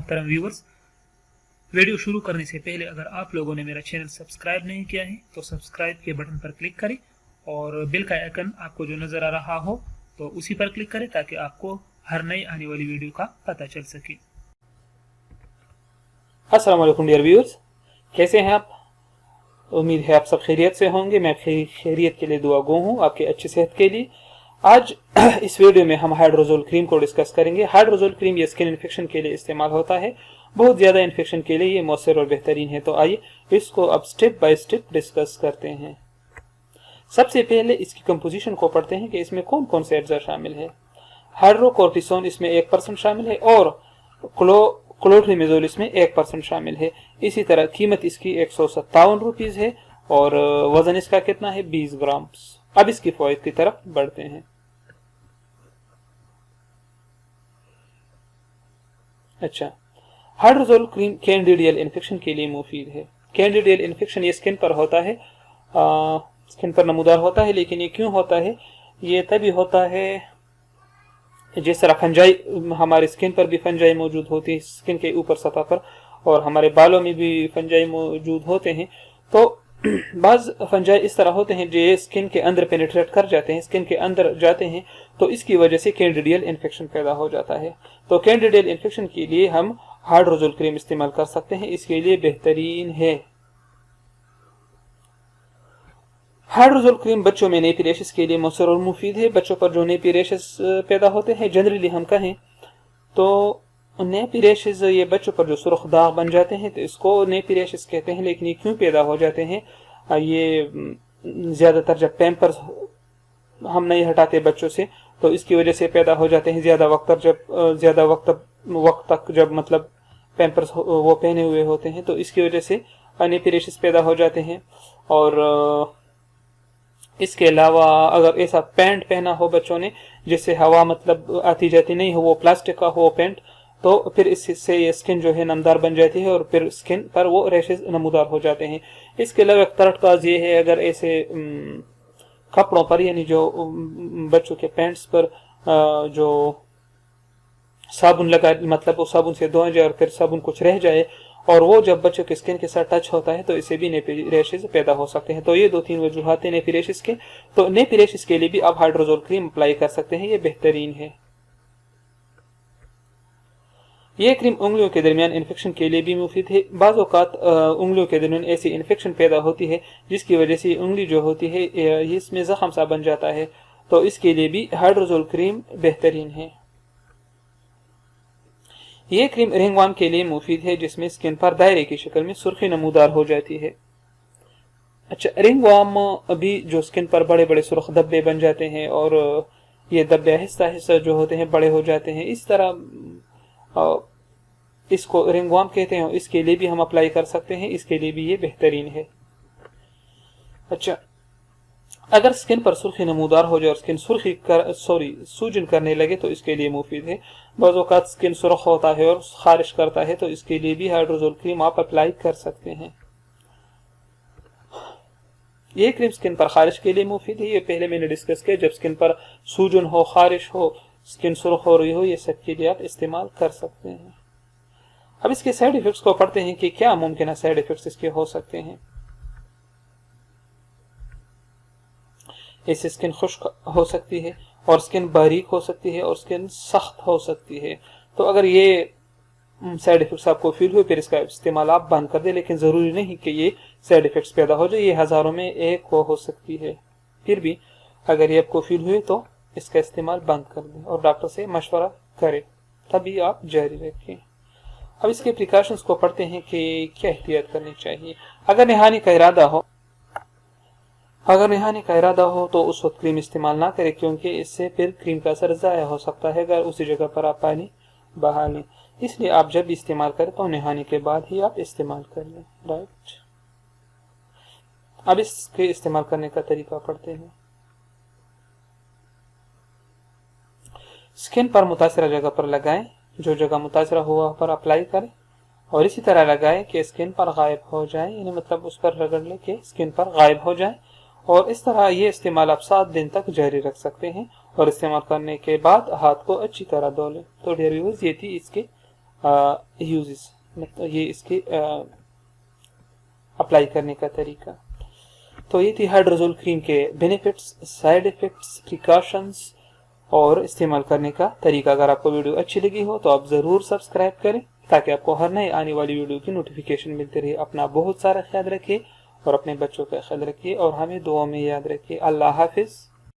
मोहतरम viewers, video शुरू करने से पहले अगर आप लोगों ने मेरा चैनल सब्सक्राइब नहीं किया है तो सब्सक्राइब के बटन पर क्लिक करें और बेल का आइकन आपको जो नज़र आ रहा हो तो उसी पर क्लिक करें ताकि आपको हर नई आने वाली वीडियो का पता चल सके। अस्सलाम वालेकुम डियर व्यूअर्स, कैसे हैं आप? उम्मीद है आप सब खैरियत से होंगे। मैं खैरियत के लिए दुआ गो हूँ आपकी अच्छी सेहत के लिए। आज इस वीडियो में हम हाइड्रोजोल क्रीम को डिस्कस करेंगे। हाइड्रोजोल क्रीम ये स्किन इन्फेक्शन के लिए इस्तेमाल होता है। बहुत ज़्यादा इन्फेक्शन के लिए ये मौसर और बेहतरीन है। तो आइए इसको अब स्टेप बाय स्टेप डिस्कस करते हैं। सबसे पहले इसकी कंपोजिशन को पढ़ते हैं कि इसमें कौन कौन से अज्जा शामिल है। हाइड्रोकोर्टिसोन इसमें 1% शामिल है और क्लोट्रिमेजोल इसमें 1% शामिल है। इसी तरह कीमत इसकी 157 रुपीज़ है और वजन इसका कितना है, 20 ग्राम। अब इसकी फवाइद की तरफ बढ़ते हैं। अच्छा, हाइड्रोजोल क्रीम कैंडिडियल इन्फेक्शन के लिए मुफीद है। कैंडिडियल इन्फेक्शन ये स्किन पर होता है, स्किन पर नमूदार होता है। लेकिन ये क्यों होता है? ये तभी होता है जिस तरह फंजाई, हमारे स्किन पर भी फंजाई मौजूद होती है, स्किन के ऊपर सतह पर, और हमारे बालों में भी फंजाई मौजूद होते हैं। तो बाज फंजाई इस तरह होते हैं जो स्किन के अंदर पेनिट्रेट कर जाते हैं, स्किन के अंदर जाते हैं, तो इसकी वजह से कैंडिडियल इन्फेक्शन पैदा हो जाता है। तो कैंडिडियल इन्फेक्शन के लिए हम हाइड्रोजोल क्रीम इस्तेमाल कर सकते हैं, इसके लिए बेहतरीन है। हाइड्रोजोल क्रीम बच्चों में नेपी रैशेस के लिए मौसर और मुफीद है। बच्चों पर जो नेपी रैशेस पैदा होते हैं, जनरली हम कहें तो नेपी रैशेस, ये बच्चों पर जो सुर्ख दाग बन जाते हैं तो इसको नेपी रैशेस कहते हैं। लेकिन ये क्यों पैदा हो जाते हैं? ये ज़्यादातर जब पैम्पर्स हम नहीं हटाते बच्चों से तो इसकी वजह से पैदा हो जाते हैं। ज़्यादा वक्त तक जब मतलब पैम्पर्स वो पहने हुए होते हैं तो इसकी वजह से नेपी रैशेस पैदा हो जाते हैं। और इसके अलावा अगर ऐसा पैंट पहना हो बच्चों ने जिससे हवा मतलब आती जाती नहीं हो, वो प्लास्टिक का हो पैंट, तो फिर इससे ये स्किन जो है नमदार बन जाती है और फिर स्किन पर वो रैशेस नमूदार हो जाते हैं। इसके अलावा एक तरट काज ये है, अगर ऐसे कपड़ों पर यानी जो बच्चों के पैंट्स पर जो साबुन लगा, मतलब वो साबुन से धोया जाए और फिर साबुन कुछ रह जाए और वो जब बच्चों के स्किन के साथ टच होता है तो इससे भी नेपी रैशेस पैदा हो सकते हैं। तो ये 2-3 वजूहात हैं नेपी रैशेस के। तो नेपी रैशेस के लिए भी आप हाइड्रोजोल क्रीम अप्लाई कर सकते हैं, ये बेहतरीन है। ये क्रीम उंगलियों के दरमियान इन्फेक्शन के लिए भी मुफीद है। बाज़ औक़ात उंगलियों के दरमियान ऐसी इन्फेक्शन पैदा होती है जिसकी वजह से उंगली जो होती है इसमें जख्म सा बन जाता है, तो इसके लिए भी हाइड्रोजोल क्रीम बेहतरीन है। ये क्रीम रिंगवर्म के लिए मुफीद है जिसमें स्किन पर दायरे की शक्ल में सुर्खी नमूदार हो जाती है। अच्छा, रिंगवर्म अभी जो स्किन पर बड़े बड़े सुर्ख धब्बे बन जाते हैं और ये धब्बे आहिस्ता आहिस्ता जो होते हैं बड़े हो जाते हैं, इस तरह इसको रिंगवर्म कहते हैं। इसके लिए भी हम अप्लाई कर सकते हैं, इसके लिए भी ये बेहतरीन है। अच्छा, अगर स्किन पर सुर्खी नमूदार हो जाए और स्किन सूजन करने लगे तो इसके लिए मुफीद है। बाज़ औक़ात स्किन सुर्ख होता है और खारिश करता है तो इसके लिए भी हाइड्रोजोल क्रीम आप अप्लाई कर सकते हैं। ये क्रीम स्किन पर खारिश के लिए मुफीद है। ये पहले मैंने डिस्कस किया, जब स्किन पर सूजन हो, खारिश हो, स्किन सुर्ख हो रही हो, ये सब के लिए आप इस्तेमाल कर सकते हैं। अब इसके साइड इफेक्ट्स को पढ़ते हैं कि क्या मुमकिन साइड इफेक्ट्स इसके हो सकते हैं। इससे स्किन खुश्क हो सकती है और स्किन बारीक हो सकती है और स्किन सख्त हो सकती है। तो अगर ये साइड इफेक्ट्स आपको फील हुए फिर इसका इस्तेमाल आप बंद कर दें, लेकिन ज़रूरी नहीं कि ये साइड इफेक्ट्स पैदा हो जाए, ये हज़ारों में एक हो सकती है। फिर भी अगर ये आपको फील हुए तो इसका इस्तेमाल बंद कर दें और डॉक्टर से मशवरा करें, तभी आप जारी रखें। अब इसके प्रिकॉशंस को पढ़ते हैं कि क्या एहतियात करनी चाहिए। अगर नहाने का इरादा हो तो उस वक्त क्रीम इस्तेमाल ना करें, क्योंकि इससे फिर क्रीम का असर ज़ाया हो सकता है अगर उसी जगह पर आप पानी बहा लें। इसलिए आप जब भी इस्तेमाल करें तो नहाने के बाद ही आप इस्तेमाल कर लें। राइट, अब इसके इस्तेमाल करने का तरीका पढ़ते हैं। स्किन पर मुतासिरा जगह पर लगाएं, जो जगह मुतासिरा हुआ पर अप्लाई करें और इसी तरह लगाएं कि स्किन पर गायब हो जाए, यानी मतलब उस पर रगड़ ले के स्किन पर गायब हो जाए। और इस तरह ये इस्तेमाल आप 7 दिन तक जारी रख सकते हैं और इस्तेमाल करने के बाद हाथ को अच्छी तरह धो लें। तो डियर व्यूअर्स, ये थी इसके یوزز، مطلب یہ اس کے اپلائی کرنے کا طریقہ. تو یہ تھی ہائڈروزول کریم کے بینیفٹس، سائیڈ ایفیکٹس، پریکاشنز اور استعمال کرنے کا طریقہ. اگر آپ کو ویڈیو اچھی لگی ہو تو آپ ضرور سبسکرائب کریں تاکہ آپ کو ہر نئے آنے والی ویڈیو کی نوٹیفیکیشن ملتی رہے. اپنا بہت سارا خیال رکھیے اور اپنے بچوں کا خیال رکھیے اور ہمیں دعاؤں میں یاد رکھیے. اللہ حافظ.